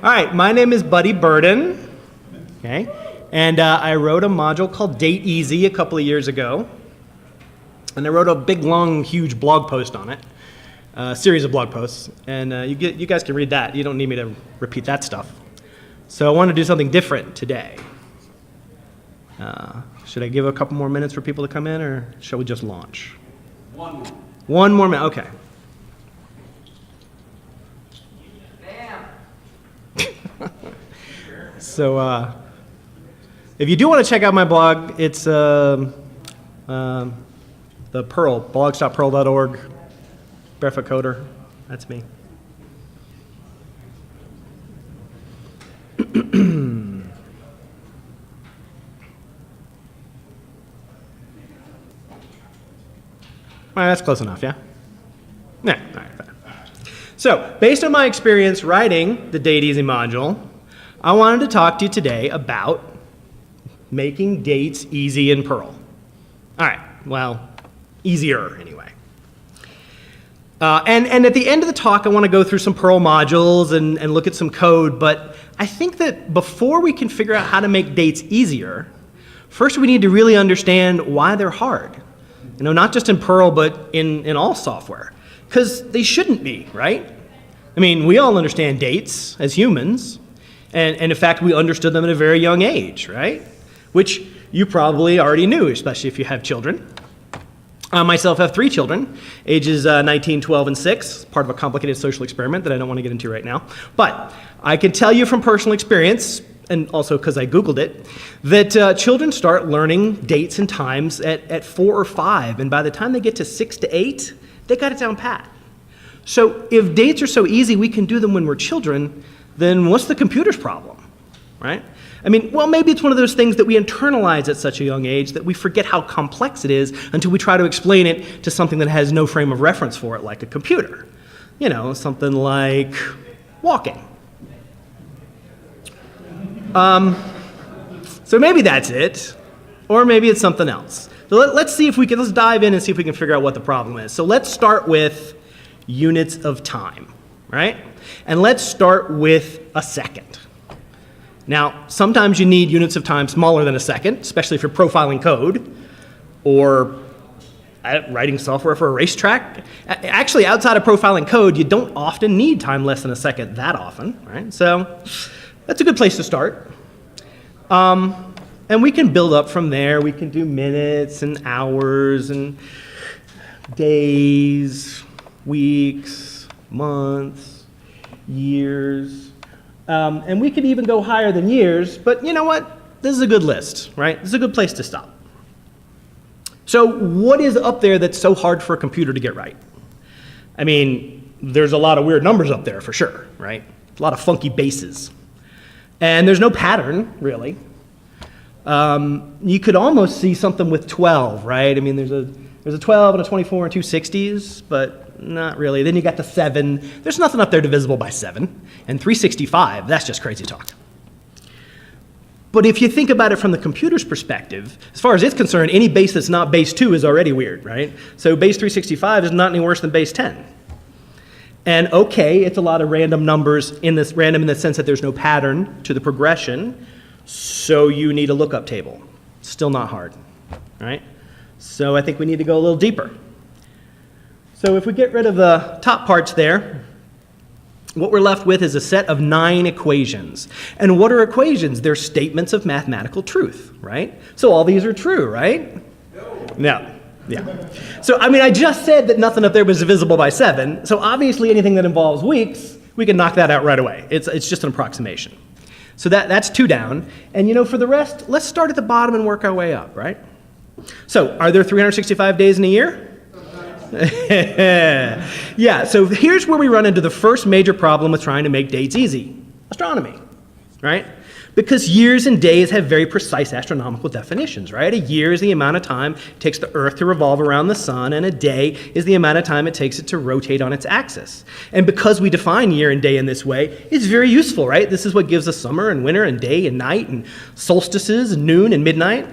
All right, my name is Buddy Burden, okay, and I wrote a module called Date Easy a couple of years ago, and I wrote a big, long, huge blog post on it, a series of blog posts, and you guys can read that. You don't need me to repeat that stuff. So I want to do something different today. Should I give a couple more minutes for people to come in, or shall we just launch? One more minute, okay. So, if you do want to check out my blog, it's the Perl, blogs.perl.org, Barefoot Coder, that's me. All right, that's close enough, yeah? Yeah, all right, fine. So, based on my experience writing the Date Easy module, I wanted to talk to you today about making dates easy in Perl. All right, well, easier anyway. And at the end of the talk, I want to go through some Perl modules and look at some code, but I think that before we can figure out how to make dates easier, first we need to really understand why they're hard. You know, not just in Perl, but in all software. Because they shouldn't be, right? I mean, we all understand dates as humans. And in fact, we understood them at a very young age, right? Which you probably already knew, especially if you have children. I myself have 3 children, ages 19, 12, and 6, part of a complicated social experiment that I don't want to get into right now. But I can tell you from personal experience, and also because I Googled it, that children start learning dates and times at 4 or 5, and by the time they get to 6 to 8, they got it down pat. So if dates are so easy we can do them when we're children, then what's the computer's problem, right? I mean, well, maybe it's one of those things that we internalize at such a young age that we forget how complex it is until we try to explain it to something that has no frame of reference for it, like a computer. You know, something like walking. So maybe that's it, or maybe it's something else. So let's see if we can, let's dive in and see if we can figure out what the problem is. So let's start with units of time, right? And let's start with a second. Now, sometimes you need units of time smaller than a second, especially if you're profiling code or writing software for a racetrack. Actually, outside of profiling code, you don't often need time less than a second that often, right? So that's a good place to start. And we can build up from there. We can do minutes and hours and days, weeks, months, years, and we could even go higher than years, but you know what? This is a good list, right? This is a good place to stop. So what is up there that's so hard for a computer to get right? I mean, there's a lot of weird numbers up there for sure, right? A lot of funky bases. And there's no pattern, really. You could almost see something with 12, right? I mean, there's a 12 and a 24 and 2 60s, but not really. Then you got the 7. There's nothing up there divisible by 7. And 365, that's just crazy talk. But if you think about it from the computer's perspective, as far as it's concerned, any base that's not base 2 is already weird, right? So base 365 is not any worse than base 10. And okay, it's a lot of random numbers, random in the sense that there's no pattern to the progression, so you need a lookup table. Still not hard, right? So I think we need to go a little deeper. So if we get rid of the top parts there, what we're left with is a set of 9 equations. And what are equations? They're statements of mathematical truth, right? So all these are true, right? No. Yeah. So, I mean, I just said that nothing up there was divisible by 7, so obviously anything that involves weeks, we can knock that out right away. It's just an approximation. So that's 2 down. And you know, for the rest, let's start at the bottom and work our way up, right? So, are there 365 days in a year? Yeah, so here's where we run into the first major problem with trying to make dates easy. Astronomy, right? Because years and days have very precise astronomical definitions, right? A year is the amount of time it takes the Earth to revolve around the sun, and a day is the amount of time it takes it to rotate on its axis. And because we define year and day in this way, it's very useful, right? This is what gives us summer and winter and day and night and solstices, and noon and midnight.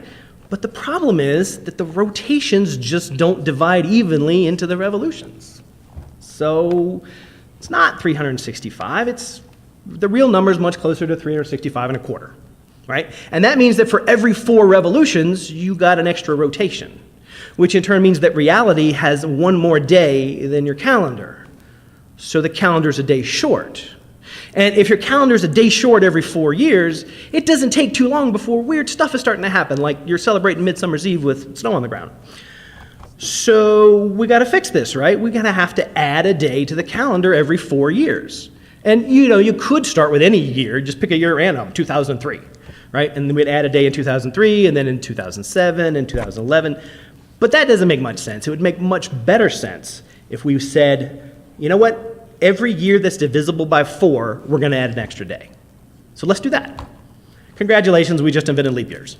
But the problem is that the rotations just don't divide evenly into the revolutions. So it's not 365, it's The real number is much closer to 365 and a quarter, right? And that means that for every 4 revolutions, you got an extra rotation, which in turn means that reality has one more day than your calendar. So the calendar's a day short. And if your calendar's a day short every 4 years, it doesn't take too long before weird stuff is starting to happen, like you're celebrating Midsummer's Eve with snow on the ground. So we got to fix this, right? We're going to have to add a day to the calendar every 4 years. And you could start with any year, just pick a year random, 2003, right? And then we'd add a day in 2003, and then in 2007, and 2011. But that doesn't make much sense. It would make much better sense if we said, you know what? Every year that's divisible by 4, we're going to add an extra day. So let's do that. Congratulations, we just invented leap years.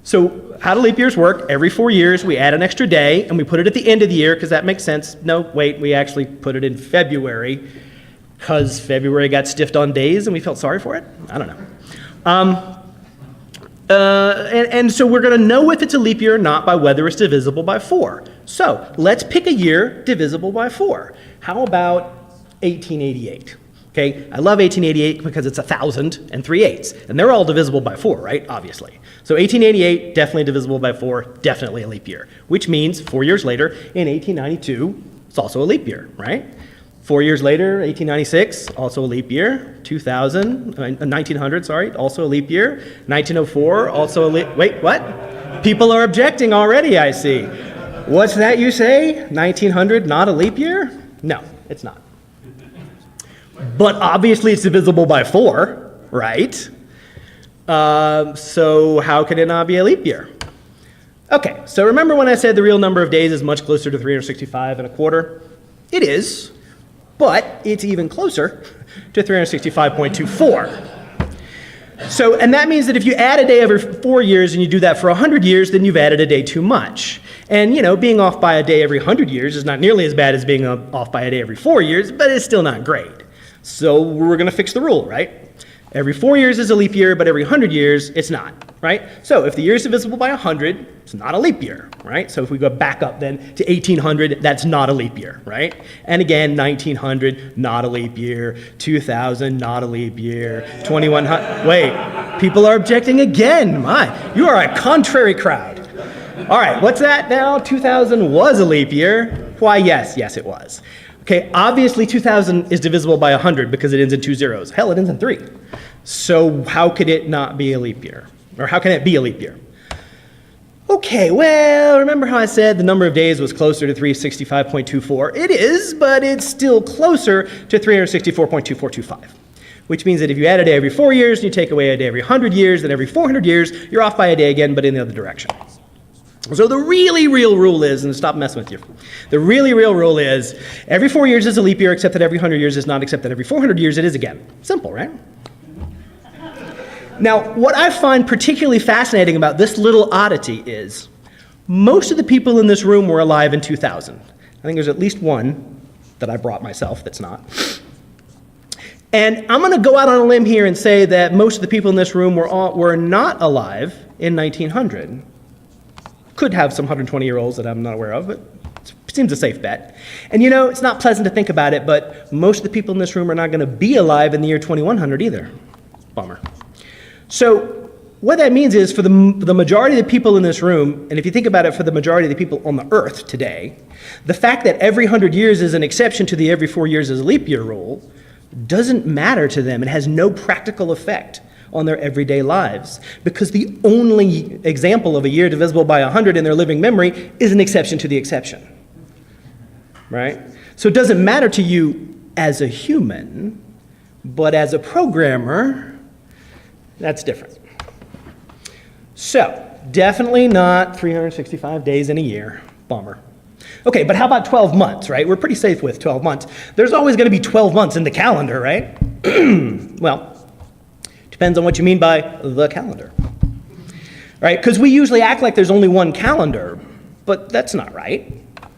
So how do leap years work? Every 4 years, we add an extra day, and we put it at the end of the year, because that makes sense. No, wait, we actually put it in February, because February got stiffed on days, and we felt sorry for it? I don't know. And so we're going to know if it's a leap year or not by whether it's divisible by 4. So let's pick a year divisible by 4. How about 1888? Okay, I love 1888 because it's 1,003/8, and they're all divisible by 4, right? Obviously. So 1888, definitely divisible by 4, definitely a leap year, which means 4 years later, in 1892, it's also a leap year, right? 4 years later, 1896, also a leap year. 1900, also a leap year. 1904, also a leap. Wait, what? People are objecting already, I see. What's that you say? 1900, not a leap year? No, it's not. But obviously it's divisible by 4, right? So how can it not be a leap year? Okay, so remember when I said the real number of days is much closer to 365 and a quarter? It is. But it's even closer to 365.24. So, and that means that if you add a day every 4 years and you do that for 100 years, then you've added a day too much. And, being off by a day every 100 years is not nearly as bad as being off by a day every 4 years, but it's still not great. So we're going to fix the rule, right? Every 4 years is a leap year, but every 100 years, it's not, right? So if the year is divisible by 100, it's not a leap year, right? So if we go back up then to 1800, that's not a leap year, right? And again, 1900, not a leap year. 2000, not a leap year. 2100, wait, people are objecting again. My, you are a contrary crowd. All right, what's that now? 2000 was a leap year. Why, yes, it was. Okay, obviously 2000 is divisible by 100 because it ends in 2 zeros. Hell, it ends in 3. So how could it not be a leap year? Or how can it be a leap year? Okay, well, remember how I said the number of days was closer to 365.24? It is, but it's still closer to 364.2425, which means that if you add a day every 4 years and you take away a day every 100 years, then every 400 years, you're off by a day again, but in the other direction. So the really real rule is, and stop messing with you, the really real rule is every 4 years is a leap year, except that every 100 years is not, except that every 400 years it is again. Simple, right? Now, what I find particularly fascinating about this little oddity is most of the people in this room were alive in 2000. I think there's at least one that I brought myself that's not. And I'm going to go out on a limb here and say that most of the people in this room were not alive in 1900. Could have some 120-year-olds that I'm not aware of, but it seems a safe bet. And it's not pleasant to think about it, but most of the people in this room are not going to be alive in the year 2100 either. Bummer. So what that means is for the majority of the people in this room, and if you think about it for the majority of the people on the earth today, the fact that every 100 years is an exception to the every 4 years is a leap year rule doesn't matter to them. It has no practical effect on their everyday lives, because the only example of a year divisible by 100 in their living memory is an exception to the exception, right? So it doesn't matter to you as a human, but as a programmer, that's different. So definitely not 365 days in a year. Bummer. Okay, but how about 12 months, right? We're pretty safe with 12 months. There's always going to be 12 months in the calendar, right? Well, depends on what you mean by the calendar, right? Because we usually act like there's only one calendar, but that's not right,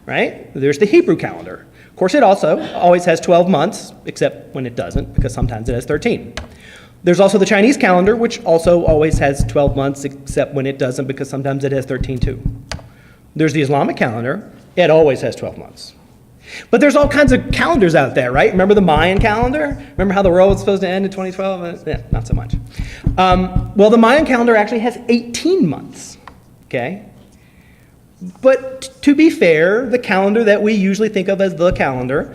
right? There's the Hebrew calendar. Of course, it also always has 12 months, except when it doesn't, because sometimes it has 13. There's also the Chinese calendar, which also always has 12 months, except when it doesn't, because sometimes it has 13 too. There's the Islamic calendar. It always has 12 months. But there's all kinds of calendars out there, right? Remember the Mayan calendar? Remember how the world was supposed to end in 2012? Yeah, not so much. Well, the Mayan calendar actually has 18 months, okay? But to be fair, the calendar that we usually think of as the calendar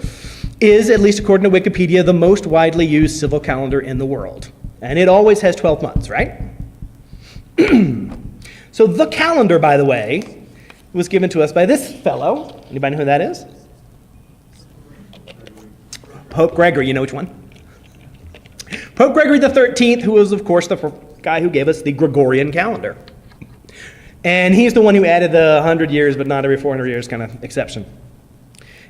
is, at least according to Wikipedia, the most widely used civil calendar in the world. And it always has 12 months, right? So the calendar, by the way, was given to us by this fellow. Anybody know who that is? Pope Gregory. You know which one? Pope Gregory the 13th, who was, of course, the guy who gave us the Gregorian calendar. And he's the one who added the 100 years, but not every 400 years kind of exception.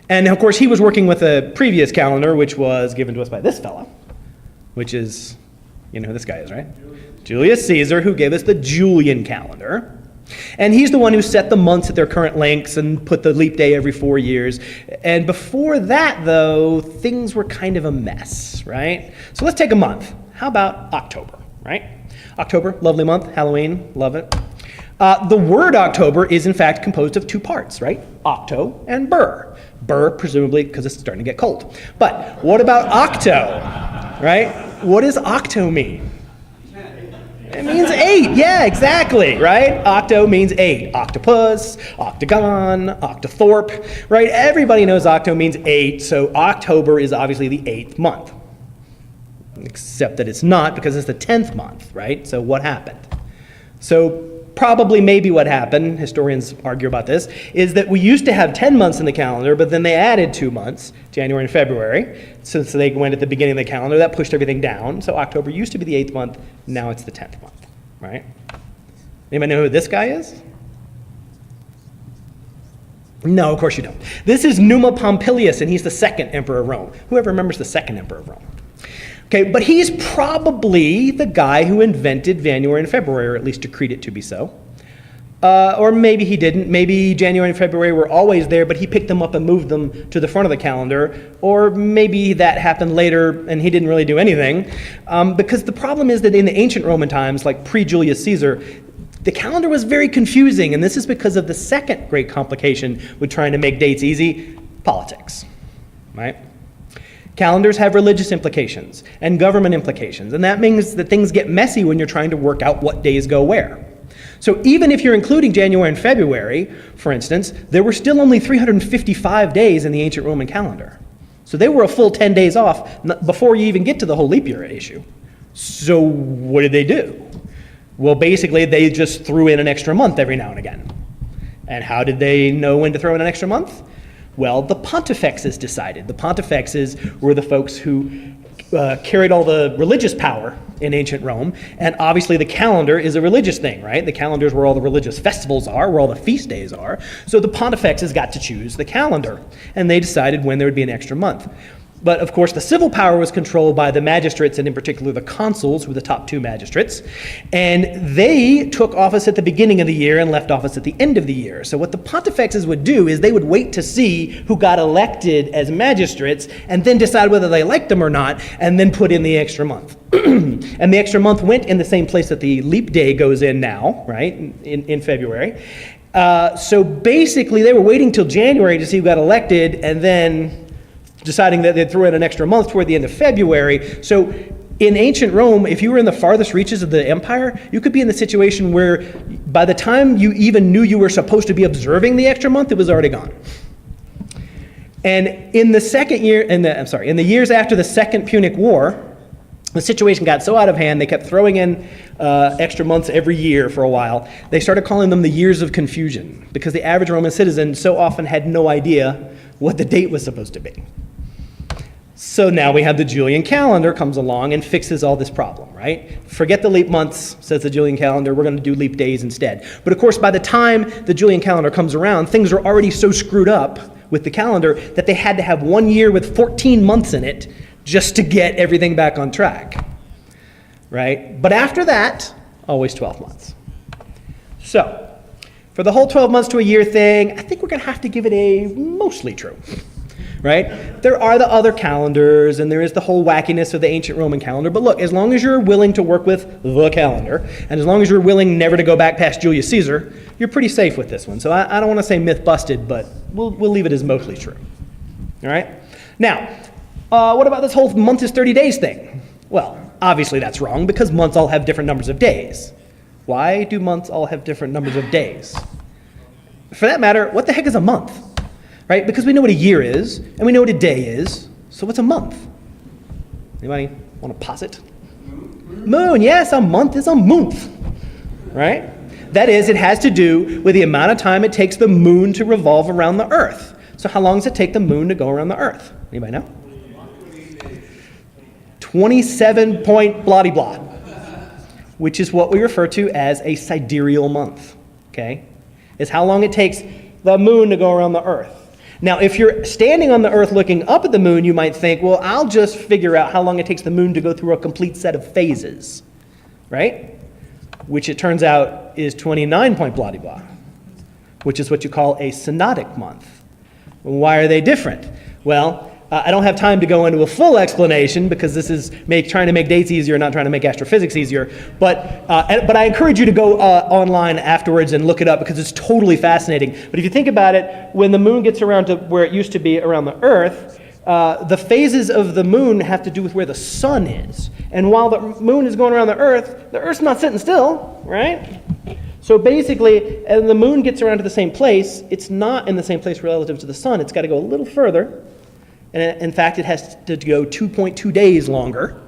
And, of course, he was working with a previous calendar, which was given to us by this fellow, which is, you know who this guy is, right? Julius Caesar, who gave us the Julian calendar. And he's the one who set the months at their current lengths and put the leap day every 4 years. And before that, though, things were kind of a mess, right? So let's take a month. How about October, right? October, lovely month, Halloween, love it. The word October is, in fact, composed of two parts, right? Octo and burr. Burr, presumably, because it's starting to get cold. But what about octo, right? What does octo mean? It means 8. Yeah, exactly, right? Octo means 8. Octopus, octagon, octothorpe, right? Everybody knows octo means 8, so October is obviously the 8th month. Except that it's not, because it's the 10th month, right? So what happened? So probably maybe what happened, historians argue about this, is that we used to have 10 months in the calendar, but then they added 2 months, January and February, since they went at the beginning of the calendar. That pushed everything down. So October used to be the 8th month, now it's the 10th month, right? Anybody know who this guy is? No, of course you don't. This is Numa Pompilius, and he's the second emperor of Rome. Whoever remembers the second emperor of Rome? Okay, but he's probably the guy who invented January and February, or at least decreed it to be so. Or maybe he didn't. Maybe January and February were always there, but he picked them up and moved them to the front of the calendar. Or maybe that happened later and he didn't really do anything. Because the problem is that in the ancient Roman times, like pre-Julius Caesar, the calendar was very confusing, and this is because of the second great complication with trying to make dates easy: politics, right? Calendars have religious implications and government implications, and that means that things get messy when you're trying to work out what days go where. So even if you're including January and February, for instance, there were still only 355 days in the ancient Roman calendar. So they were a full 10 days off before you even get to the whole leap year issue. So what did they do? Well, basically, they just threw in an extra month every now and again. And how did they know when to throw in an extra month? Well, the pontifexes decided. The pontifexes were the folks who carried all the religious power in ancient Rome, and obviously the calendar is a religious thing, right? The calendar is where all the religious festivals are, where all the feast days are. So the pontifexes got to choose the calendar, and they decided when there would be an extra month. But of course, the civil power was controlled by the magistrates, and in particular the consuls, who were the top 2 magistrates. And they took office at the beginning of the year and left office at the end of the year. So what the pontifexes would do is they would wait to see who got elected as magistrates and then decide whether they liked them or not, and then put in the extra month. And the extra month went in the same place that the leap day goes in now, right, in February. So basically, they were waiting till January to see who got elected, and then deciding that they'd throw in an extra month toward the end of February. So in ancient Rome, if you were in the farthest reaches of the empire, you could be in the situation where by the time you even knew you were supposed to be observing the extra month, it was already gone. And in the years after the Second Punic War, the situation got so out of hand, they kept throwing in extra months every year for a while. They started calling them the years of confusion, because the average Roman citizen so often had no idea what the date was supposed to be. So now we have the Julian calendar comes along and fixes all this problem, right? Forget the leap months, says the Julian calendar, we're going to do leap days instead. But of course, by the time the Julian calendar comes around, things are already so screwed up with the calendar that they had to have 1 year with 14 months in it just to get everything back on track, right? But after that, always 12 months. So, for the whole 12 months to a year thing, I think we're going to have to give it a mostly true, right? There are the other calendars, and there is the whole wackiness of the ancient Roman calendar, but look, as long as you're willing to work with the calendar, and as long as you're willing never to go back past Julius Caesar, you're pretty safe with this one. So I don't want to say myth busted, but we'll leave it as mostly true. All right? Now, what about this whole month is 30 days thing? Well, obviously that's wrong because months all have different numbers of days. Why do months all have different numbers of days? For that matter, what the heck is a month? Right? Because we know what a year is, and we know what a day is, so what's a month? Anybody want to posit? Moon, yes, a month is a month, right? That is, it has to do with the amount of time it takes the moon to revolve around the earth. So how long does it take the moon to go around the earth? Anybody know? 27 point bloody blah, which is what we refer to as a sidereal month, okay? It's how long it takes the moon to go around the earth. Now, if you're standing on the earth looking up at the moon, you might think, well, I'll just figure out how long it takes the moon to go through a complete set of phases, right? Which it turns out is 29 point bloody blah, which is what you call a synodic month. Why are they different? Well, I don't have time to go into a full explanation because this is trying to make dates easier, not trying to make astrophysics easier. But I encourage you to go online afterwards and look it up because it's totally fascinating. But if you think about it, when the moon gets around to where it used to be around the Earth, the phases of the moon have to do with where the sun is. And while the moon is going around the Earth's not sitting still, right? So basically, as the moon gets around to the same place, it's not in the same place relative to the sun. It's got to go a little further. And in fact, it has to go 2.2 days longer,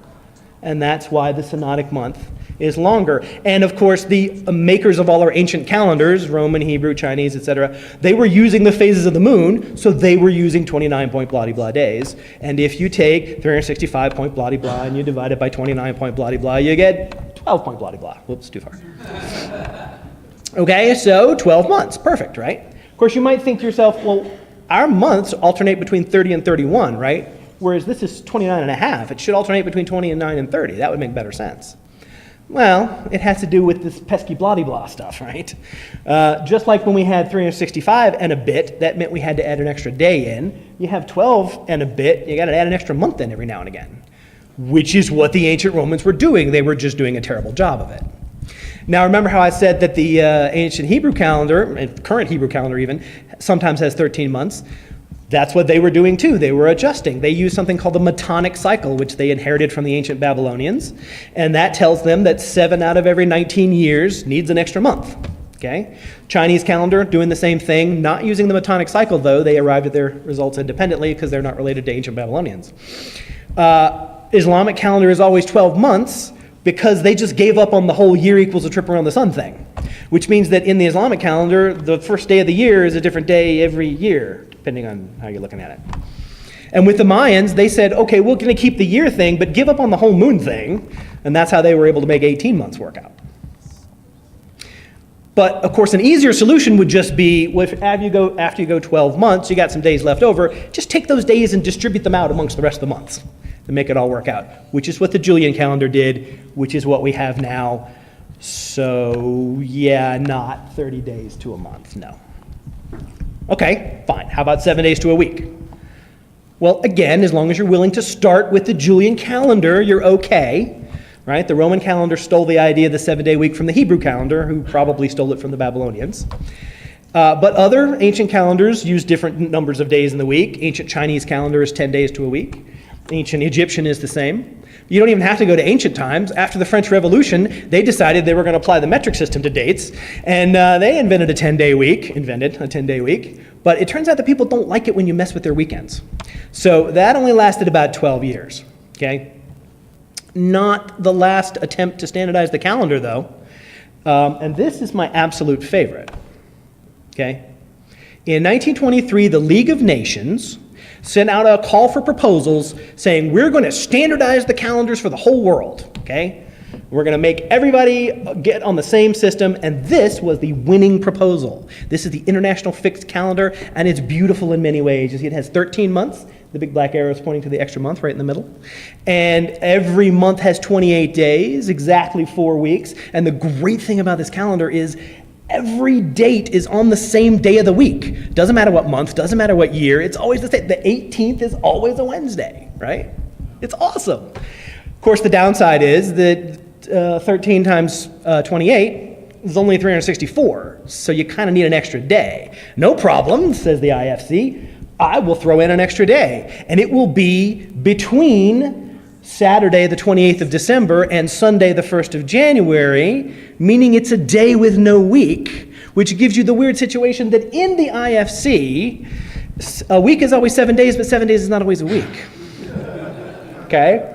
and that's why the synodic month is longer. And of course, the makers of all our ancient calendars, Roman, Hebrew, Chinese, etc., they were using the phases of the moon, so they were using 29 point bloody blah days. And if you take 365 point bloody blah and you divide it by 29 point bloody blah, you get 12 point bloody blah. Whoops, too far. Okay, so 12 months, perfect, right? Of course, you might think to yourself, well, our months alternate between 30 and 31, right? Whereas this is 29 and a half. It should alternate between 29 and 30. That would make better sense. Well, it has to do with this pesky bloody blah stuff, right? Just like when we had 365 and a bit, that meant we had to add an extra day in. You have 12 and a bit, you got to add an extra month in every now and again, which is what the ancient Romans were doing. They were just doing a terrible job of it. Now, remember how I said that the ancient Hebrew calendar, and current Hebrew calendar even, sometimes has 13 months? That's what they were doing too. They were adjusting. They used something called the Metonic cycle, which they inherited from the ancient Babylonians. And that tells them that 7 out of every 19 years needs an extra month. Okay? Chinese calendar, doing the same thing, not using the Metonic cycle, though. They arrived at their results independently because they're not related to ancient Babylonians. Islamic calendar is always 12 months, because they just gave up on the whole year equals a trip around the sun thing, which means that in the Islamic calendar, the first day of the year is a different day every year, depending on how you're looking at it. And with the Mayans, they said, okay, we're going to keep the year thing, but give up on the whole moon thing, and that's how they were able to make 18 months work out. But, of course, an easier solution would just be, after you go 12 months, you got some days left over, just take those days and distribute them out amongst the rest of the months to make it all work out, which is what the Julian calendar did, which is what we have now. So, yeah, not 30 days to a month, no. Okay, fine. How about 7 days to a week? Well, again, as long as you're willing to start with the Julian calendar, you're okay, right? The Roman calendar stole the idea of the 7-day week from the Hebrew calendar, who probably stole it from the Babylonians. But other ancient calendars use different numbers of days in the week. Ancient Chinese calendar is 10 days to a week. Ancient Egyptian is the same. You don't even have to go to ancient times. After the French Revolution, they decided they were going to apply the metric system to dates, and they invented a 10-day week. But it turns out that people don't like it when you mess with their weekends. So that only lasted about 12 years, okay? Not the last attempt to standardize the calendar, though. And this is my absolute favorite, okay? In 1923, the League of Nations sent out a call for proposals saying, we're going to standardize the calendars for the whole world, okay? We're going to make everybody get on the same system, and this was the winning proposal. This is the International Fixed Calendar, and it's beautiful in many ways. You see, it has 13 months. The big black arrow is pointing to the extra month right in the middle. And every month has 28 days, exactly 4 weeks. And the great thing about this calendar is every date is on the same day of the week. Doesn't matter what month, doesn't matter what year, it's always the same. The 18th is always a Wednesday, right? It's awesome. Of course, the downside is that 13 times 28 is only 364, so you kind of need an extra day. No problem, says the IFC. I will throw in an extra day, and it will be between Saturday the 28th of December and Sunday the 1st of January, meaning it's a day with no week, which gives you the weird situation that in the IFC, a week is always 7 days, but 7 days is not always a week. Okay?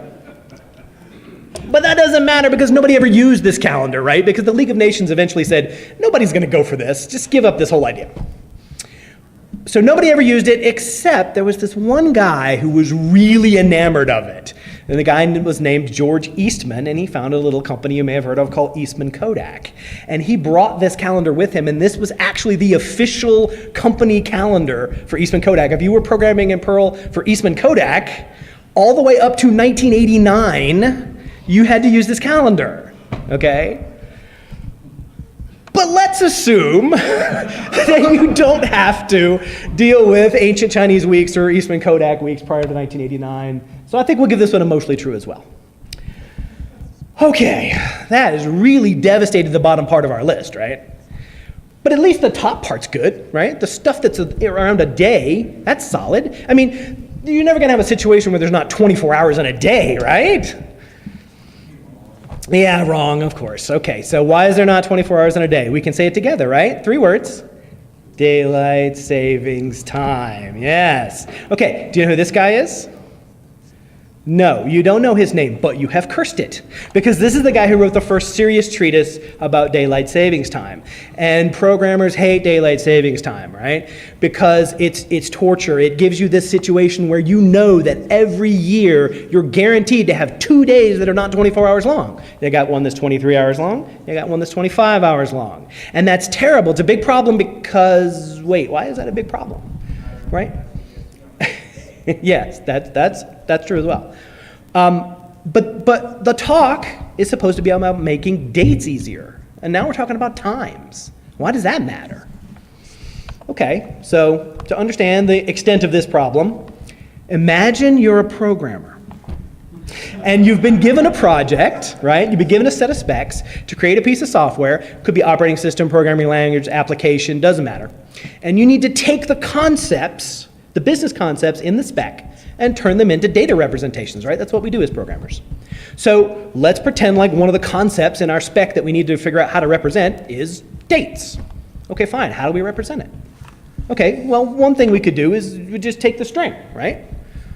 But that doesn't matter because nobody ever used this calendar, right? Because the League of Nations eventually said, nobody's going to go for this. Just give up this whole idea. So nobody ever used it except there was this one guy who was really enamored of it. And the guy was named George Eastman, and he founded a little company you may have heard of called Eastman Kodak. And he brought this calendar with him, and this was actually the official company calendar for Eastman Kodak. If you were programming in Perl for Eastman Kodak, all the way up to 1989, you had to use this calendar, okay? But let's assume that you don't have to deal with ancient Chinese weeks or Eastman Kodak weeks prior to 1989. So I think we'll give this one a mostly true as well. Okay, that has really devastated the bottom part of our list, right? But at least the top part's good, right? The stuff that's around a day, that's solid. I mean, you're never gonna have a situation where there's not 24 hours in a day, right? Yeah, wrong, of course. Okay, so why is there not 24 hours in a day? We can say it together, right? 3 words. Daylight savings time, yes. Okay, do you know who this guy is? No, you don't know his name, but you have cursed it. Because this is the guy who wrote the first serious treatise about daylight savings time. And programmers hate daylight savings time, right? Because it's torture. It gives you this situation where you know that every year you're guaranteed to have 2 days that are not 24 hours long. You got one that's 23 hours long, you got one that's 25 hours long. And that's terrible. It's a big problem because, wait, why is that a big problem, right? Yes, that's true as well. But the talk is supposed to be about making dates easier. And now we're talking about times. Why does that matter? Okay, so to understand the extent of this problem, imagine you're a programmer. And you've been given a project, right? You've been given a set of specs to create a piece of software. Could be operating system, programming language, application, doesn't matter. And you need to take the concepts, the business concepts in the spec, and turn them into data representations, right? That's what we do as programmers. So let's pretend like one of the concepts in our spec that we need to figure out how to represent is dates. Okay, fine, how do we represent it? Okay, well, one thing we could do is we just take the string, right?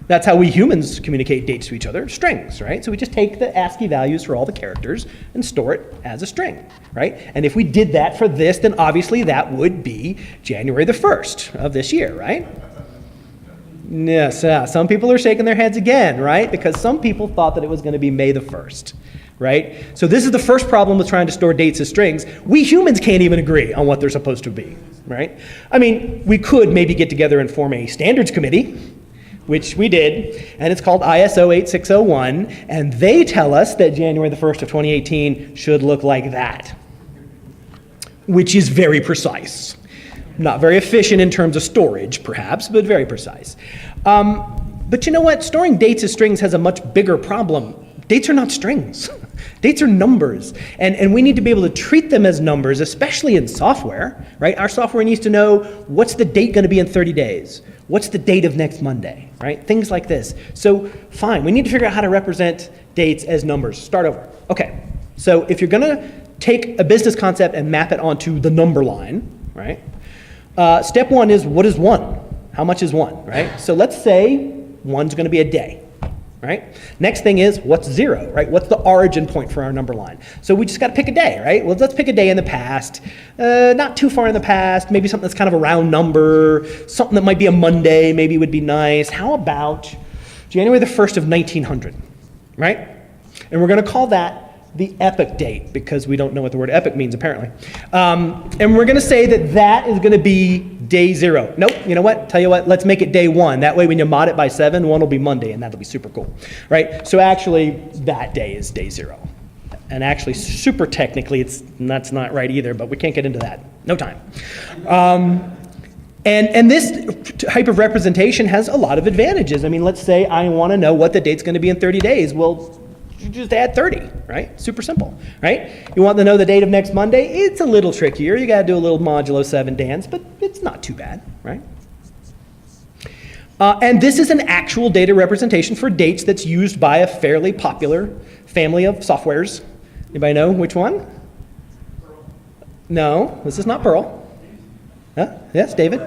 That's how we humans communicate dates to each other, strings, right? So we just take the ASCII values for all the characters and store it as a string, right? And if we did that for this, then obviously that would be January the 1st of this year, right? Yes, some people are shaking their heads again, right? Because some people thought that it was going to be May the 1st, right? So this is the first problem with trying to store dates as strings. We humans can't even agree on what they're supposed to be, right? I mean, we could maybe get together and form a standards committee, which we did, and it's called ISO 8601, and they tell us that January the 1st of 2018 should look like that, which is very precise. Not very efficient in terms of storage, perhaps, but very precise. But you know what? Storing dates as strings has a much bigger problem. Dates are not strings. Dates are numbers. And we need to be able to treat them as numbers, especially in software, right? Our software needs to know what's the date going to be in 30 days? What's the date of next Monday, right? Things like this. So fine, we need to figure out how to represent dates as numbers. Start over. Okay, so if you're going to take a business concept and map it onto the number line, right? Step 1 is, what is 1? How much is 1, right? So let's say 1's going to be a day, right? Next thing is, what's 0, right? What's the origin point for our number line? So we just got to pick a day, right? Well, let's pick a day in the past, not too far in the past, maybe something that's kind of a round number, something that might be a Monday, maybe would be nice. How about January the 1st of 1900, right? And we're going to call that the epoch date, because we don't know what the word epoch means, apparently. And we're going to say that that is going to be day 0. Nope, you know what? Tell you what, let's make it day 1. That way when you mod it by 7, 1 will be Monday, and that'll be super cool, right? So actually, that day is day 0. And actually, super technically, that's not right either, but we can't get into that. No time. And this type of representation has a lot of advantages. I mean, let's say I want to know what the date's going to be in 30 days. Well, you just add 30, right? Super simple, right? You want to know the date of next Monday? It's a little trickier. You got to do a little modulo 7 dance, but it's not too bad, right? And this is an actual data representation for dates that's used by a fairly popular family of softwares. Anybody know which one? No, this is not Perl. Huh? Yes, David?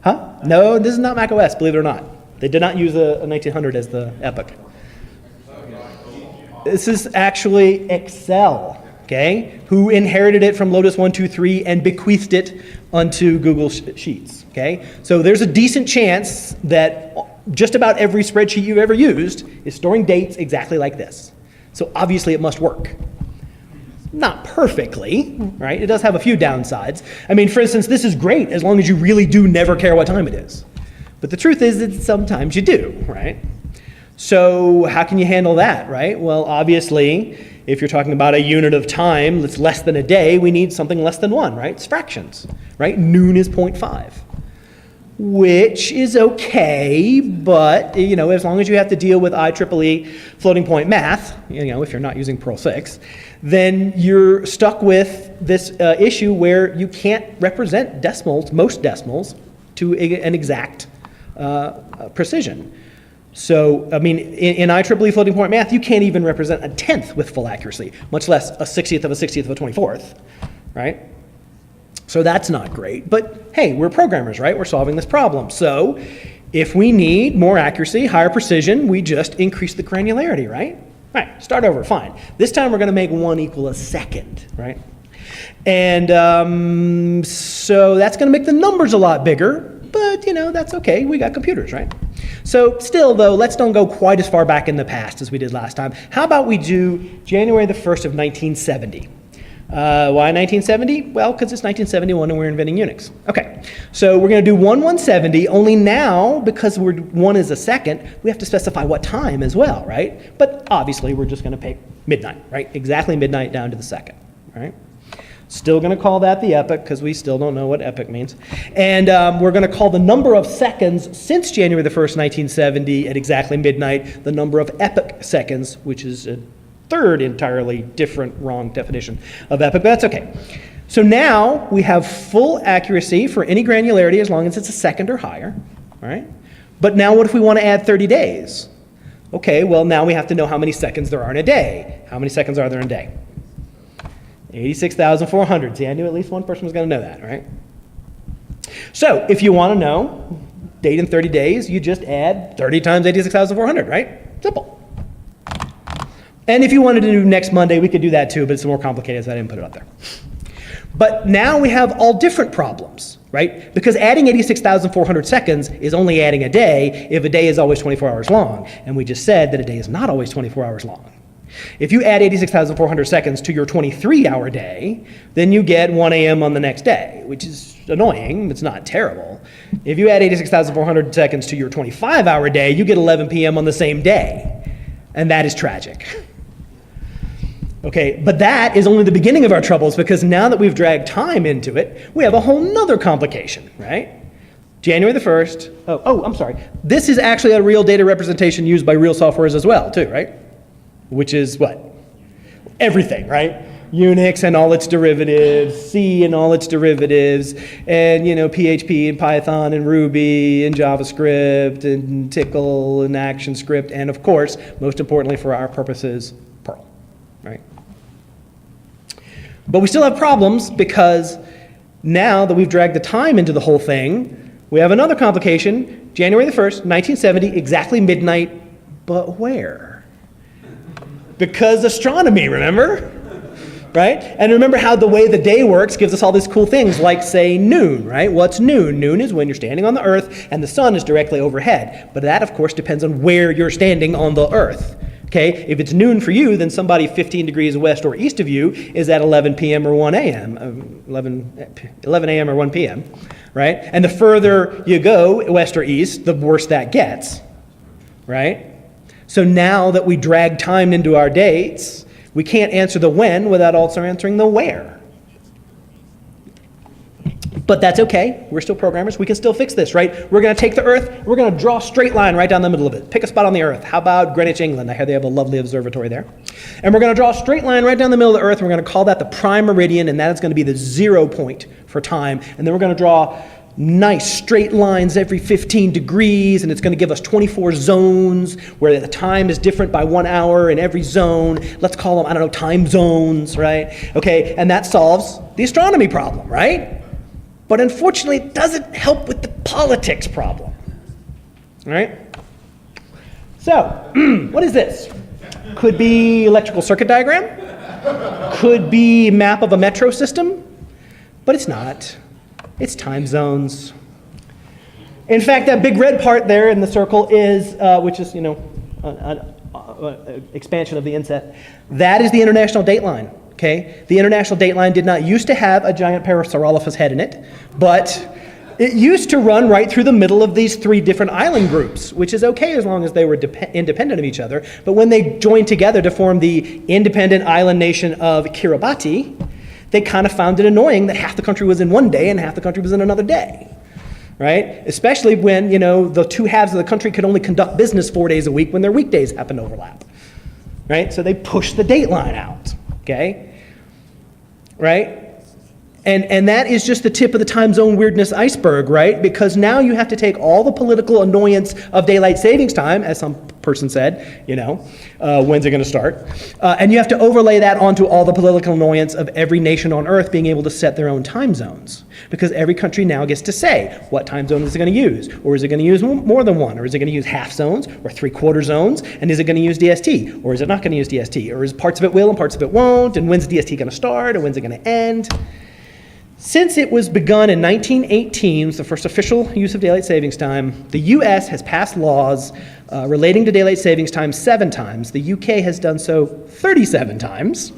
Huh? No, this is not Mac OS, believe it or not. They did not use a 1900 as the epoch. This is actually Excel, okay, who inherited it from Lotus 123 and bequeathed it onto Google Sheets, okay? So there's a decent chance that just about every spreadsheet you've ever used is storing dates exactly like this. So obviously it must work. Not perfectly, right? It does have a few downsides. I mean, for instance, this is great as long as you really do never care what time it is. But the truth is that sometimes you do, right? So how can you handle that, right? Well, obviously, if you're talking about a unit of time that's less than a day, we need something less than 1, right? It's fractions, right? Noon is 0.5, which is okay, but, you know, as long as you have to deal with IEEE floating point math, you know, if you're not using Perl 6, then you're stuck with this issue where you can't represent decimals, most decimals, to an exact precision. So, I mean, in IEEE floating point math, you can't even represent a 10th with full accuracy, much less a 60th of a 60th of a 24th, right? So that's not great, but hey, we're programmers, right? We're solving this problem. So if we need more accuracy, higher precision, we just increase the granularity, right? Right, start over, fine. This time we're gonna make 1 equal a second, right? And so that's gonna make the numbers a lot bigger, but you know, that's okay, we got computers, right? So still though, let's don't go quite as far back in the past as we did last time. How about we do January the 1st of 1970? Why 1970? Well, because it's 1971 and we're inventing Unix. Okay, so we're going to do 1/170, only now, because 1 is a second, we have to specify what time as well, right? But obviously, we're just going to pick midnight, right? Exactly midnight down to the second, right? Still going to call that the epoch, because we still don't know what epoch means. And we're going to call the number of seconds since January the 1st, 1970 at exactly midnight, the number of epoch seconds, which is a third entirely different, wrong definition of epoch, but that's okay. So now we have full accuracy for any granularity as long as it's a second or higher, all right? But now what if we want to add 30 days? Okay, well now we have to know how many seconds there are in a day. How many seconds are there in a day? 86,400. See, I knew at least one person was going to know that, right? So if you want to know date in 30 days, you just add 30 times 86,400, right? Simple. And if you wanted to do next Monday, we could do that too, but it's more complicated, so I didn't put it up there. But now we have all different problems, right? Because adding 86,400 seconds is only adding a day if a day is always 24 hours long. And we just said that a day is not always 24 hours long. If you add 86,400 seconds to your 23-hour day, then you get 1 a.m. on the next day, which is annoying. It's not terrible. If you add 86,400 seconds to your 25-hour day, you get 11 p.m. on the same day. And that is tragic. Okay, but that is only the beginning of our troubles, because now that we've dragged time into it, we have a whole nother complication, right? January the 1st, I'm sorry. This is actually a real data representation used by real softwares as well, too, right? Which is what? Everything, right? Unix and all its derivatives, C and all its derivatives, and you know, PHP and Python and Ruby and JavaScript and Tickle and ActionScript, and of course, most importantly for our purposes, Perl, right? But we still have problems, because now that we've dragged the time into the whole thing, we have another complication. January the 1st, 1970, exactly midnight, but where? Because astronomy, remember? Right? And remember how the way the day works gives us all these cool things, like say noon, right? What's noon? Noon is when you're standing on the earth and the sun is directly overhead. But that, of course, depends on where you're standing on the earth. Okay, if it's noon for you, then somebody 15 degrees west or east of you is at 11 p.m. or 1 a.m., 11 a.m. or 1 p.m., right? And the further you go, west or east, the worse that gets, right? So now that we drag time into our dates, we can't answer the when without also answering the where. But that's okay. We're still programmers. We can still fix this, right? We're going to take the Earth. We're going to draw a straight line right down the middle of it. Pick a spot on the Earth. How about Greenwich, England? I hear they have a lovely observatory there. And we're going to draw a straight line right down the middle of the Earth. And we're going to call that the prime meridian, and that is going to be the 0 point for time. And then we're going to draw nice straight lines every 15 degrees, and it's going to give us 24 zones where the time is different by 1 hour in every zone. Let's call them, I don't know, time zones, right? Okay, and that solves the astronomy problem, right? But unfortunately, it doesn't help with the politics problem, right? So, what is this? Could be electrical circuit diagram, could be map of a metro system, but it's not. It's time zones. In fact, that big red part there in the circle is, which is, an expansion of the inset, that is the International Dateline, okay? The International Dateline did not used to have a giant pair of Saurolophus head in it, but it used to run right through the middle of these 3 different island groups, which is okay as long as they were independent of each other. But when they joined together to form the independent island nation of Kiribati, they kind of found it annoying that half the country was in one day and half the country was in another day, right? Especially when, the 2 halves of the country could only conduct business 4 days a week when their weekdays happen to overlap, right? So they pushed the dateline out, okay? Right? And that is just the tip of the time zone weirdness iceberg, right? Because now you have to take all the political annoyance of daylight savings time, as some person said, when's it going to start? And you have to overlay that onto all the political annoyance of every nation on Earth being able to set their own time zones. Because every country now gets to say what time zone is it going to use, or is it going to use more than one, or is it going to use half zones, or 3/4 zones, and is it going to use DST, or is it not going to use DST, or is parts of it will and parts of it won't, and when's DST going to start, and when's it going to end? Since it was begun in 1918, the first official use of daylight savings time, the US has passed laws relating to daylight savings time 7 times. The UK has done so 37 times.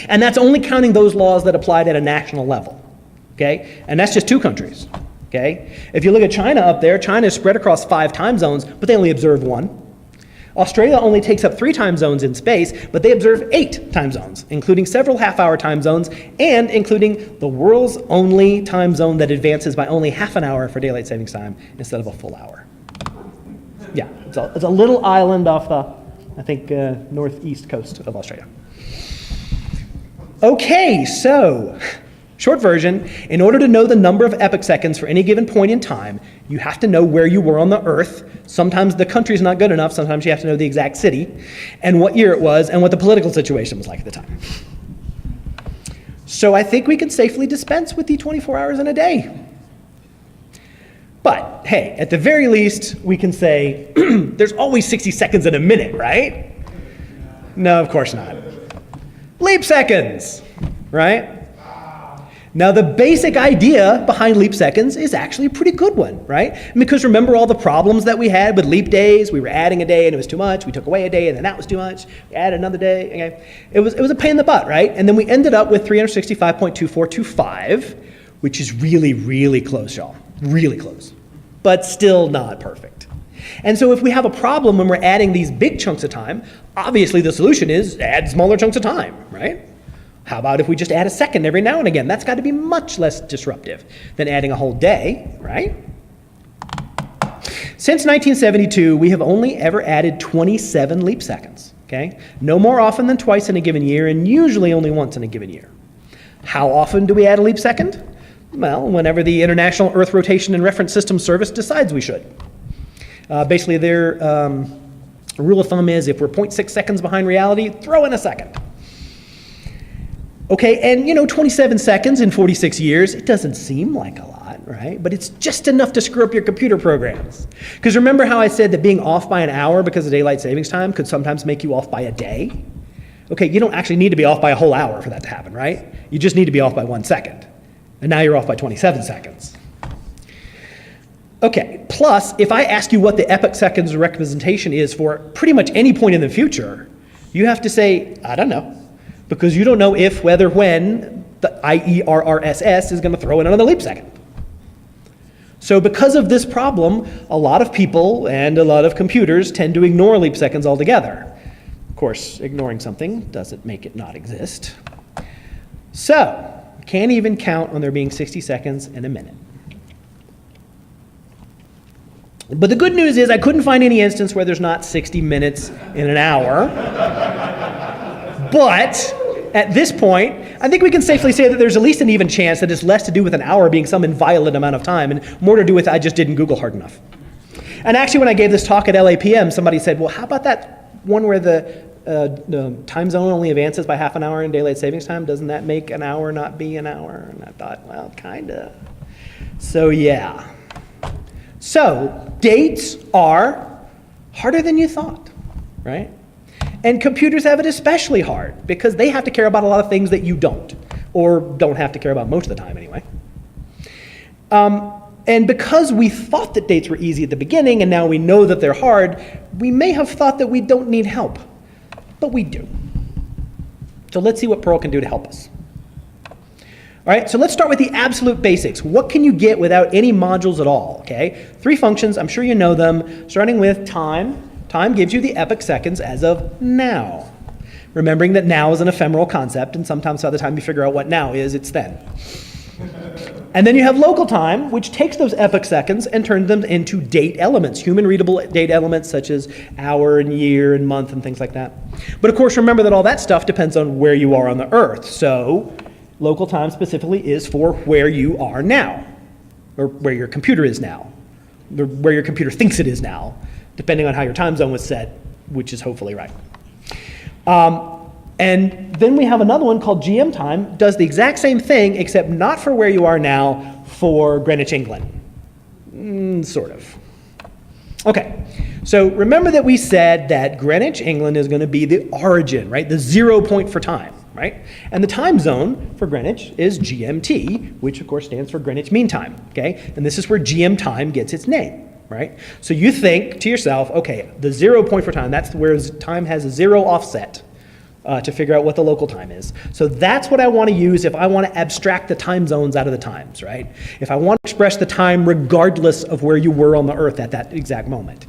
And that's only counting those laws that applied at a national level, okay? And that's just 2 countries, okay? If you look at China up there, China is spread across 5 time zones, but they only observe 1. Australia only takes up 3 time zones in space, but they observe 8 time zones, including several half-hour time zones, and including the world's only time zone that advances by only half an hour for daylight savings time instead of a full hour. Yeah, it's a little island off the, I think, northeast coast of Australia. Okay, so, short version, in order to know the number of epoch seconds for any given point in time, you have to know where you were on the Earth. Sometimes the country's not good enough. Sometimes you have to know the exact city and what year it was and what the political situation was like at the time. So I think we can safely dispense with the 24 hours in a day. But hey, at the very least, we can say there's always 60 seconds in a minute, right? No, of course not. Leap seconds, right? Now, the basic idea behind leap seconds is actually a pretty good one, right? Because remember all the problems that we had with leap days? We were adding a day and it was too much. We took away a day and then that was too much. We added another day. Okay. It was a pain in the butt, right? And then we ended up with 365.2425, which is really, really close, y'all. Really close. But still not perfect. And so if we have a problem when we're adding these big chunks of time, obviously the solution is add smaller chunks of time, right? How about if we just add a second every now and again? That's got to be much less disruptive than adding a whole day, right? Since 1972, we have only ever added 27 leap seconds, okay? No more often than twice in a given year, and usually only once in a given year. How often do we add a leap second? Well, whenever the International Earth Rotation and Reference System Service decides we should. Basically, their rule of thumb is if we're 0.6 seconds behind reality, throw in a second. Okay, and 27 seconds in 46 years, it doesn't seem like a lot, right? But it's just enough to screw up your computer programs. Because remember how I said that being off by an hour because of daylight savings time could sometimes make you off by a day? Okay, you don't actually need to be off by a whole hour for that to happen, right? You just need to be off by 1 second. And now you're off by 27 seconds. Okay, plus, if I ask you what the epoch seconds representation is for pretty much any point in the future, you have to say, I don't know. Because you don't know if, whether, when the IERRSS is going to throw in another leap second. So because of this problem, a lot of people and a lot of computers tend to ignore leap seconds altogether. Of course, ignoring something doesn't make it not exist. So, can't even count on there being 60 seconds in a minute. But the good news is I couldn't find any instance where there's not 60 minutes in an hour. But at this point, I think we can safely say that there's at least an even chance that it's less to do with an hour being some inviolate amount of time and more to do with I just didn't Google hard enough. And actually, when I gave this talk at LAPM, somebody said, well, how about that one where the time zone only advances by half an hour in daylight savings time? Doesn't that make an hour not be an hour? And I thought, well, kind of. So yeah. So dates are harder than you thought, right? And computers have it especially hard because they have to care about a lot of things that you don't, or don't have to care about most of the time anyway. And because we thought that dates were easy at the beginning and now we know that they're hard, we may have thought that we don't need help, but we do. So let's see what Perl can do to help us. All right, so let's start with the absolute basics. What can you get without any modules at all, okay? 3 functions, I'm sure you know them, starting with time. Time gives you the epoch seconds as of now. Remembering that now is an ephemeral concept, and sometimes by the time you figure out what now is, it's then. And then you have local time, which takes those epoch seconds and turns them into date elements, human-readable date elements such as hour and year and month and things like that. But of course, remember that all that stuff depends on where you are on the Earth. So local time specifically is for where you are now, or where your computer is now, or where your computer thinks it is now, depending on how your time zone was set, which is hopefully right. And then we have another one called GM time, does the exact same thing, except not for where you are now, for Greenwich, England. Sort of. Okay, so remember that we said that Greenwich, England is going to be the origin, right? The 0 point for time, right? And the time zone for Greenwich is GMT, which of course stands for Greenwich Mean Time, okay? And this is where GM time gets its name. Right? So you think to yourself, okay, the 0 point for time, that's where time has a 0 offset to figure out what the local time is. So that's what I want to use if I want to abstract the time zones out of the times, right? If I want to express the time regardless of where you were on the Earth at that exact moment.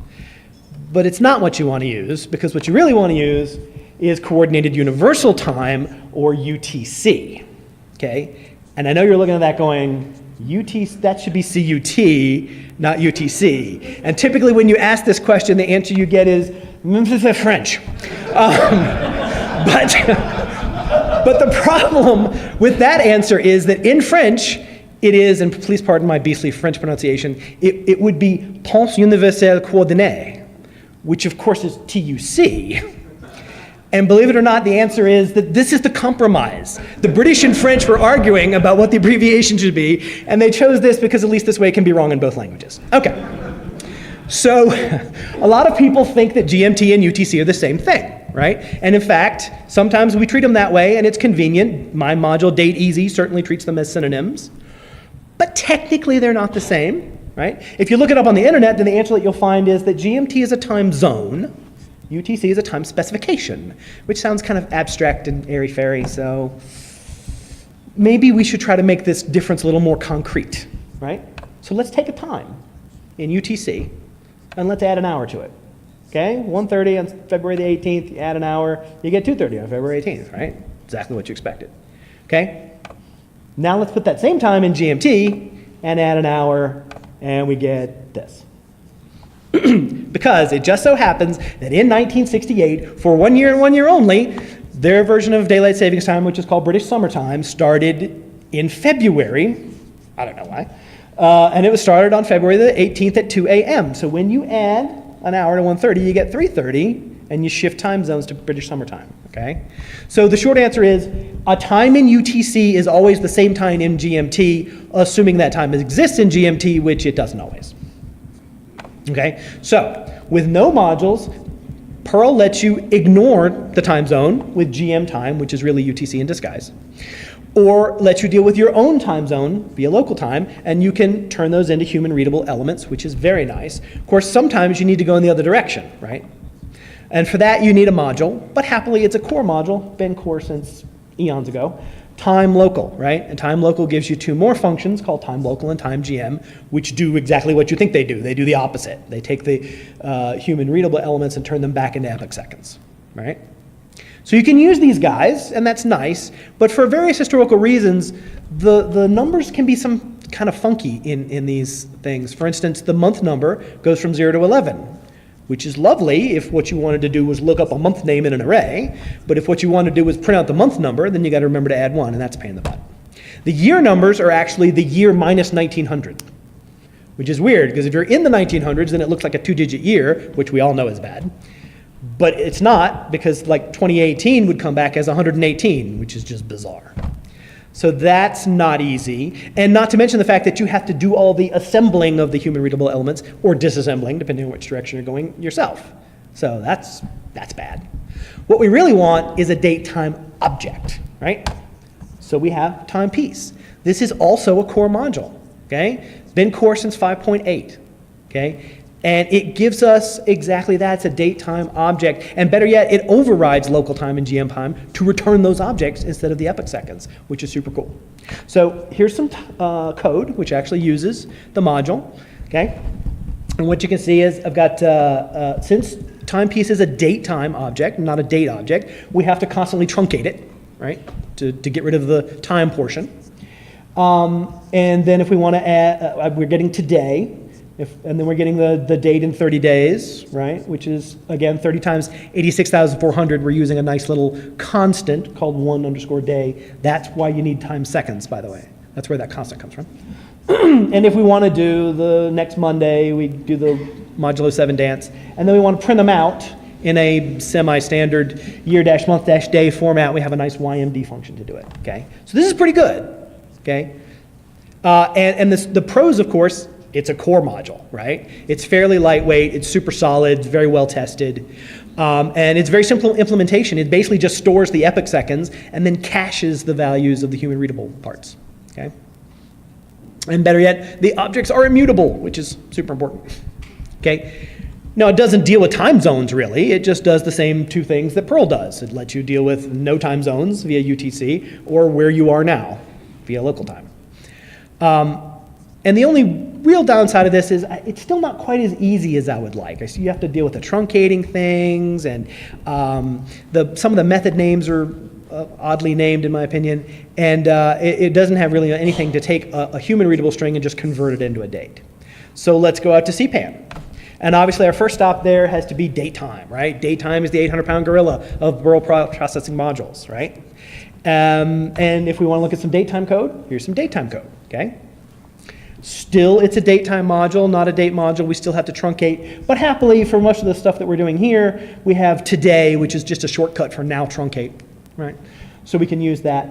But it's not what you want to use, because what you really want to use is Coordinated Universal Time, or UTC, okay? And I know you're looking at that going, that should be CUT, not UTC. And typically when you ask this question, the answer you get is French. But the problem with that answer is that in French, it is, and please pardon my beastly French pronunciation, it would be Temps Universel Coordonné, which of course is TUC. And believe it or not, the answer is that this is the compromise. The British and French were arguing about what the abbreviation should be, and they chose this because at least this way it can be wrong in both languages. Okay. So a lot of people think that GMT and UTC are the same thing, right? And in fact, sometimes we treat them that way, and it's convenient. My module, Date Easy, certainly treats them as synonyms. But technically, they're not the same, right? If you look it up on the internet, then the answer that you'll find is that GMT is a time zone, UTC is a time specification, which sounds kind of abstract and airy-fairy, so maybe we should try to make this difference a little more concrete, right? So let's take a time in UTC, and let's add an hour to it, okay? 1:30 on February the 18th, you add an hour, you get 2:30 on February 18th, right? Exactly what you expected, okay? Now let's put that same time in GMT and add an hour, and we get this. Because it just so happens that in 1968, for 1 year and 1 year only, their version of daylight savings time, which is called British Summertime, started in February. I don't know why. And it was started on February the 18th at 2 a.m. So when you add an hour to 1:30, you get 3:30, and you shift time zones to British Summertime, okay? So the short answer is, a time in UTC is always the same time in GMT, assuming that time exists in GMT, which it doesn't always. Okay, so with no modules, Perl lets you ignore the time zone with GM time, which is really UTC in disguise, or lets you deal with your own time zone via local time, and you can turn those into human readable elements, which is very nice. Of course, sometimes you need to go in the other direction, right? And for that, you need a module, but happily it's a core module, been core since eons ago. Time local, right? And time local gives you 2 more functions called time local and time GM, which do exactly what you think they do. They do the opposite. They take the human readable elements and turn them back into epoch seconds, right? So you can use these guys, and that's nice, but for various historical reasons, the numbers can be some kind of funky in these things. For instance, the month number goes from 0 to 11, which is lovely if what you wanted to do was look up a month name in an array, but if what you want to do was print out the month number, then you got to remember to add 1, and that's a pain in the butt. The year numbers are actually the year minus 1900, which is weird, because if you're in the 1900s, then it looks like a 2-digit year, which we all know is bad. But it's not, because like 2018 would come back as 118, which is just bizarre. So that's not easy, and not to mention the fact that you have to do all the assembling of the human readable elements, or disassembling, depending on which direction you're going yourself. So that's bad. What we really want is a date time object, right? So we have timepiece. This is also a core module, okay? It's been core since 5.8, okay? And it gives us exactly that. It's a date time object. And better yet, it overrides local time and GM time to return those objects instead of the epoch seconds, which is super cool. So here's some code which actually uses the module, okay? And what you can see is I've got, since timepiece is a date time object, not a date object, we have to constantly truncate it, right, to get rid of the time portion. And then if we want to add, we're getting today, and then we're getting the date in 30 days, right, which is, again, 30 times 86,400. We're using a nice little constant called 1_day. That's why you need time seconds, by the way. That's where that constant comes from. And if we want to do the next Monday, we do the modulo 7 dance, and then we want to print them out in a semi-standard year-month-day format. We have a nice YMD function to do it, okay? So this is pretty good, okay? And the pros, of course, it's a core module, right? It's fairly lightweight, it's super solid, it's very well tested, and it's very simple implementation. It basically just stores the epoch seconds and then caches the values of the human readable parts, okay? And better yet, the objects are immutable, which is super important, okay? Now, it doesn't deal with time zones, really. It just does the same two things that Perl does. It lets you deal with no time zones via UTC or where you are now via local time. And the only real downside of this is it's still not quite as easy as I would like. I see you have to deal with the truncating things, and some of the method names are oddly named, in my opinion, and it doesn't have really anything to take a human readable string and just convert it into a date. So let's go out to CPAN. And obviously our first stop there has to be date time, right? Date time is the 800-pound gorilla of Perl processing modules, right? And if we want to look at some date time code, here's some date time code, okay? Still, it's a date time module, not a date module. We still have to truncate. But happily, for most of the stuff that we're doing here, we have today, which is just a shortcut for now truncate, right? So we can use that.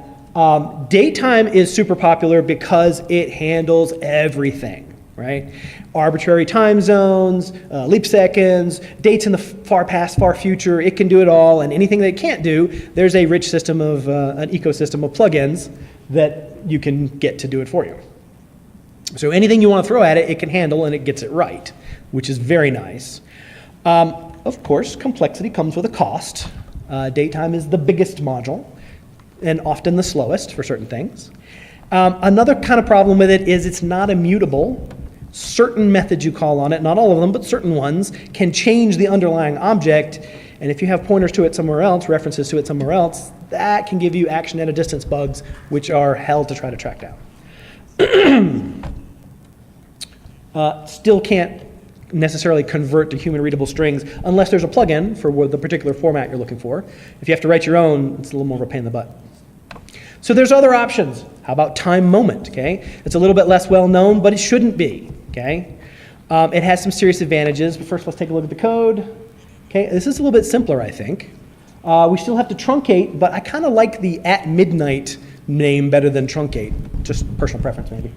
Date time is super popular because it handles everything, right? Arbitrary time zones, leap seconds, dates in the far past, far future. It can do it all, and anything that it can't do, there's a rich system of, an ecosystem of plugins that you can get to do it for you. So anything you want to throw at it, it can handle, and it gets it right, which is very nice. Of course, complexity comes with a cost. Date time is the biggest module, and often the slowest for certain things. Another kind of problem with it is it's not immutable. Certain methods you call on it, not all of them, but certain ones, can change the underlying object, and if you have pointers to it somewhere else, references to it somewhere else, that can give you action at a distance bugs, which are hell to try to track down. Still can't necessarily convert to human readable strings unless there's a plugin for the particular format you're looking for. If you have to write your own, it's a little more of a pain in the butt. So there's other options. How about time moment, okay? It's a little bit less well known, but it shouldn't be, okay? It has some serious advantages, but first let's take a look at the code. Okay, this is a little bit simpler, I think. We still have to truncate, but I kind of like the at midnight name better than truncate, just personal preference maybe.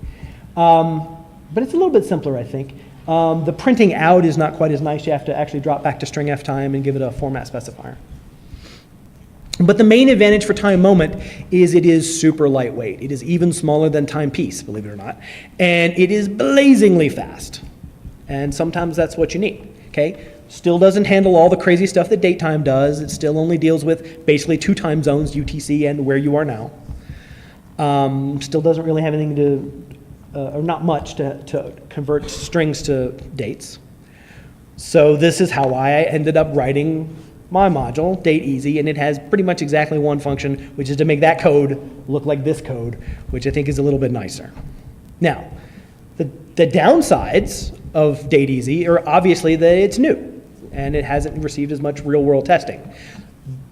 But it's a little bit simpler, I think. The printing out is not quite as nice. You have to actually drop back to string f time and give it a format specifier. But the main advantage for time moment is it is super lightweight. It is even smaller than timepiece, believe it or not. And it is blazingly fast. And sometimes that's what you need, okay? Still doesn't handle all the crazy stuff that date time does. It still only deals with basically 2 time zones, UTC and where you are now. Still doesn't really have anything to, or not much to convert strings to dates. So this is how I ended up writing my module, date easy, and it has pretty much exactly one function, which is to make that code look like this code, which I think is a little bit nicer. Now, the downsides of date easy are obviously that it's new, and it hasn't received as much real-world testing.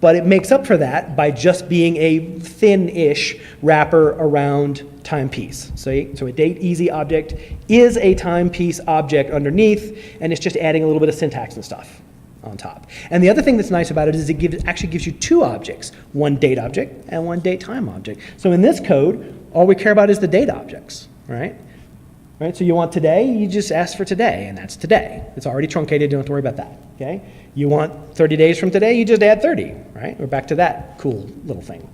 But it makes up for that by just being a thin-ish wrapper around timepiece. So a date easy object is a timepiece object underneath, and it's just adding a little bit of syntax and stuff on top. And the other thing that's nice about it is it actually gives you two objects, one date object and one date time object. So in this code, all we care about is the date objects, right? Right, so you want today, you just ask for today, and that's today. It's already truncated, you don't have to worry about that, okay? You want 30 days from today, you just add 30, right? We're back to that cool little thing.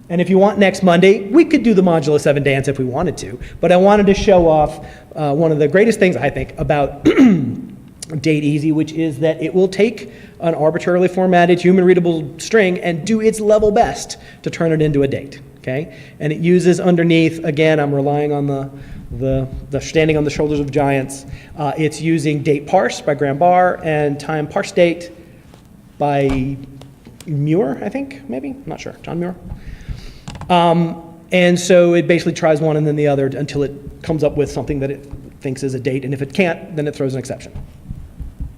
And if you want next Monday, we could do the modulo 7 dance if we wanted to, but I wanted to show off one of the greatest things, I think, about date easy, which is that it will take an arbitrarily formatted human-readable string and do its level best to turn it into a date, okay? And it uses underneath, again, I'm relying on the standing on the shoulders of giants. It's using date parse by Graham Barr and time parse date by Muir, I think, maybe, I'm not sure, John Muir. And so it basically tries one and then the other until it comes up with something that it thinks is a date, and if it can't, then it throws an exception.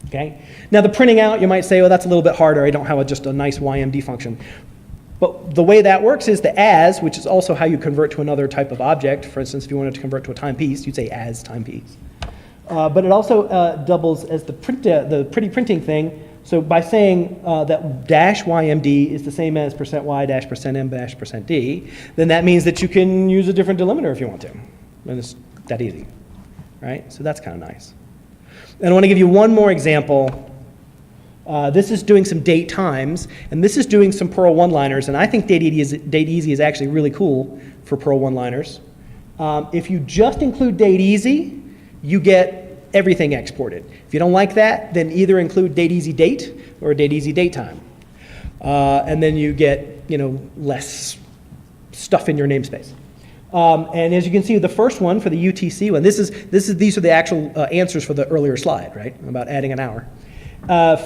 Okay? Now the printing out, you might say, well, that's a little bit harder. I don't have just a nice YMD function. But the way that works is the as, which is also how you convert to another type of object. For instance, if you wanted to convert to a timepiece, you'd say as timepiece. But it also doubles as the pretty printing thing. So by saying that dash YMD is the same as %y dash %m dash %d, then that means that you can use a different delimiter if you want to. And it's that easy, right? So that's kind of nice. And I want to give you one more example. This is doing some date times, and this is doing some Perl one-liners, and I think date easy is actually really cool for Perl one-liners. If you just include date easy, you get everything exported. If you don't like that, then either include date easy date or date easy date time. And then you get, less stuff in your namespace. And as you can see, the first one for the UTC one, these are the actual answers for the earlier slide, right, about adding an hour.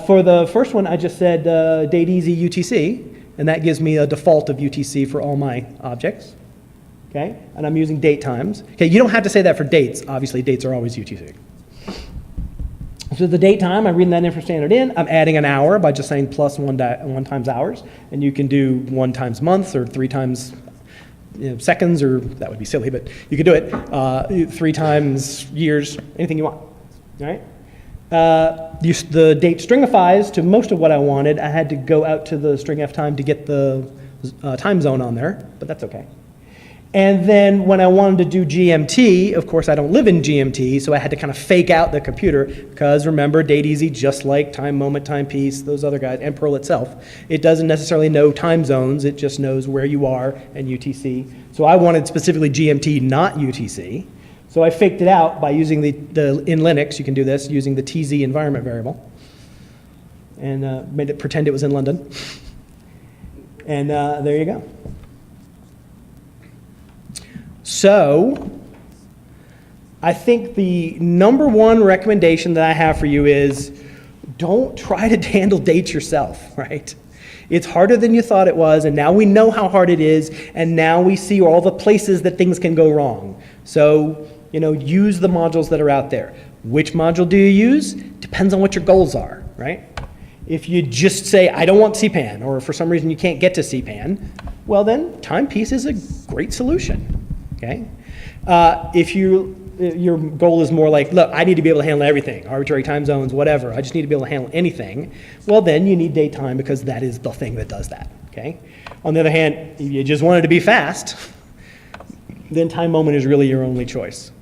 For the first one, I just said date easy UTC, and that gives me a default of UTC for all my objects. Okay, and I'm using date times. Okay, you don't have to say that for dates. Obviously, dates are always UTC. So the date time, I'm reading that in from standard in. I'm adding an hour by just saying plus one times hours, and you can do 1 times months or 3 times seconds, or that would be silly, but you could do it 3 times years, anything you want. All right. The date stringifies to most of what I wanted. I had to go out to the string f time to get the time zone on there, but that's okay. And then when I wanted to do GMT, of course I don't live in GMT, so I had to kind of fake out the computer, because remember, date easy, just like time moment, timepiece, those other guys, and Perl itself, it doesn't necessarily know time zones, it just knows where you are and UTC. So I wanted specifically GMT, not UTC. So I faked it out by using in Linux, you can do this, using the TZ environment variable, and made it pretend it was in London. And there you go. So I think the number one recommendation that I have for you is don't try to handle dates yourself, right? It's harder than you thought it was, and now we know how hard it is, and now we see all the places that things can go wrong. So, use the modules that are out there. Which module do you use? Depends on what your goals are, right? If you just say, I don't want CPAN, or for some reason you can't get to CPAN, well then, timepiece is a great solution. Okay? If your goal is more like, look, I need to be able to handle everything, arbitrary time zones, whatever, I just need to be able to handle anything, well then you need date time, because that is the thing that does that. Okay? On the other hand, if you just wanted to be fast, then time moment is really your only choice.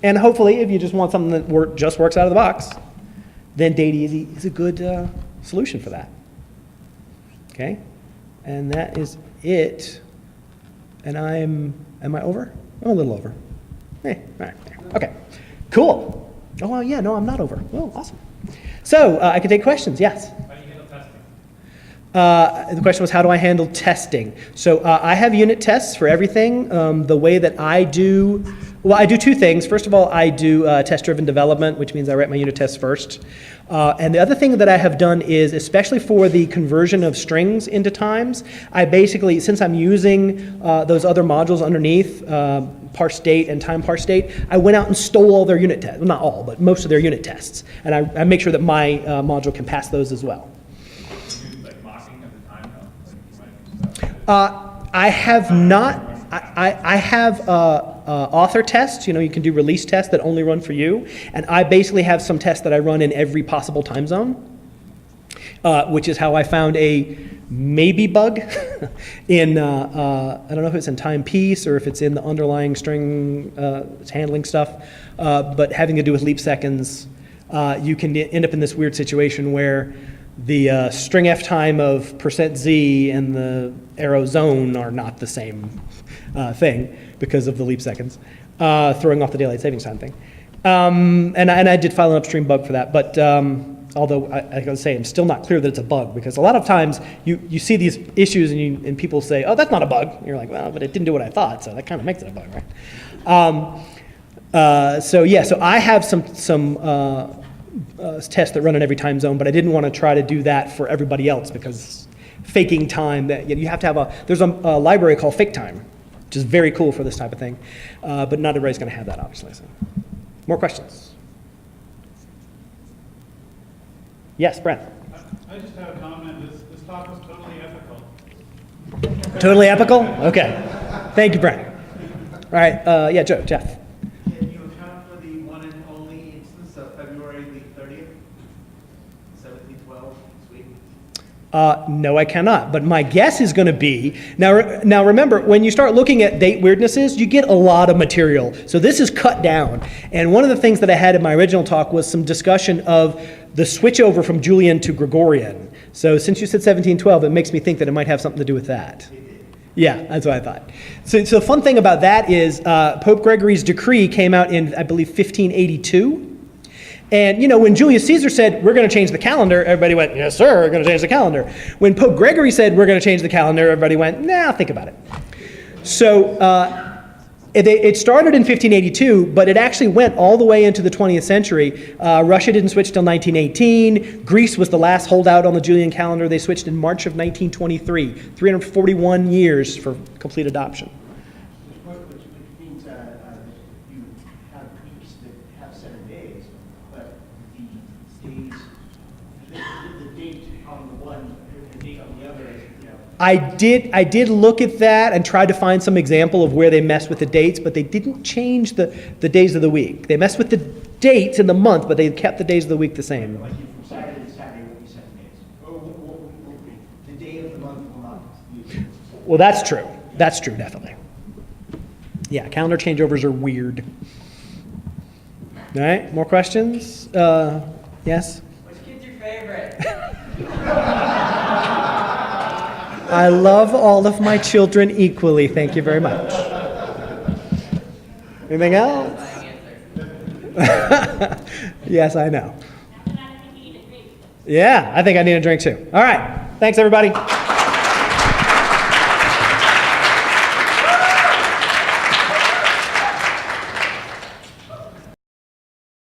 And hopefully, if you just want something that just works out of the box, then date easy is a good solution for that. Okay? And that is it. And am I over? I'm a little over. Hey, all right, okay, cool. Oh, well, yeah, no, I'm not over. Oh, awesome. So I can take questions, yes? How do you handle testing? The question was, how do I handle testing? So I have unit tests for everything. The way that I do, well, I do two things. First of all, I do test-driven development, which means I write my unit tests first. And the other thing that I have done is, especially for the conversion of strings into times, I basically, since I'm using those other modules underneath, parse date and time parse date, I went out and stole all their unit tests. Well, not all, but most of their unit tests. And I make sure that my module can pass those as well. I have not. I have author tests. You know, you can do release tests that only run for you, and I basically have some tests that I run in every possible time zone, which is how I found a maybe bug in. I don't know if it's in timepiece or if it's in the underlying string handling stuff, but having to do with leap seconds, you can end up in this weird situation where the string f time of %z and the arrow zone are not the same thing because of the leap seconds, throwing off the daylight savings time thing. And I did file an upstream bug for that, but although I gotta say, I'm still not clear that it's a bug, because a lot of times you see these issues and people say, oh, that's not a bug. And you're like, well, but it didn't do what I thought, so that kind of makes it a bug, right? So I have some tests that run in every time zone, but I didn't want to try to do that for everybody else, because faking time, that you have to have there's a library called Fake Time, which is very cool for this type of thing, but not everybody's going to have that, obviously. So, more questions? Yes, Brent. I just have a comment. This talk was totally ethical. Totally ethical? Okay. Thank you, Brent. All right. Yeah, Jeff. Can you account for the one and only instance of February the 30th, 1712, Sweden? No, I cannot. But my guess is going to be, now remember, when you start looking at date weirdnesses, you get a lot of material. So this is cut down. And one of the things that I had in my original talk was some discussion of the switchover from Julian to Gregorian. So since you said 1712, it makes me think that it might have something to do with that. Yeah, that's what I thought. So the fun thing about that is Pope Gregory's decree came out in, I believe, 1582. And, you know, when Julius Caesar said, we're going to change the calendar, everybody went, yes, sir, we're going to change the calendar. When Pope Gregory said, we're going to change the calendar, everybody went, nah, think about it. So it started in 1582, but it actually went all the way into the 20th century. Russia didn't switch till 1918. Greece was the last holdout on the Julian calendar. They switched in March of 1923, 341 years for complete adoption. Which means that you have weeks that have 7 days, but the date on the one and the date on the other is, you know. I did look at that and tried to find some example of where they messed with the dates, but they didn't change the days of the week. They messed with the dates in the month, but they kept the days of the week the same. Like from Saturday to Saturday will be 7 days. Or the day of the month will not. Well, that's true. That's true, definitely. Yeah, calendar changeovers are weird. All right, more questions? Yes? Which kid's your favorite? I love all of my children equally. Thank you very much. Anything else? Yes, I know. Yeah, I think I need a drink too. All right. Thanks, everybody.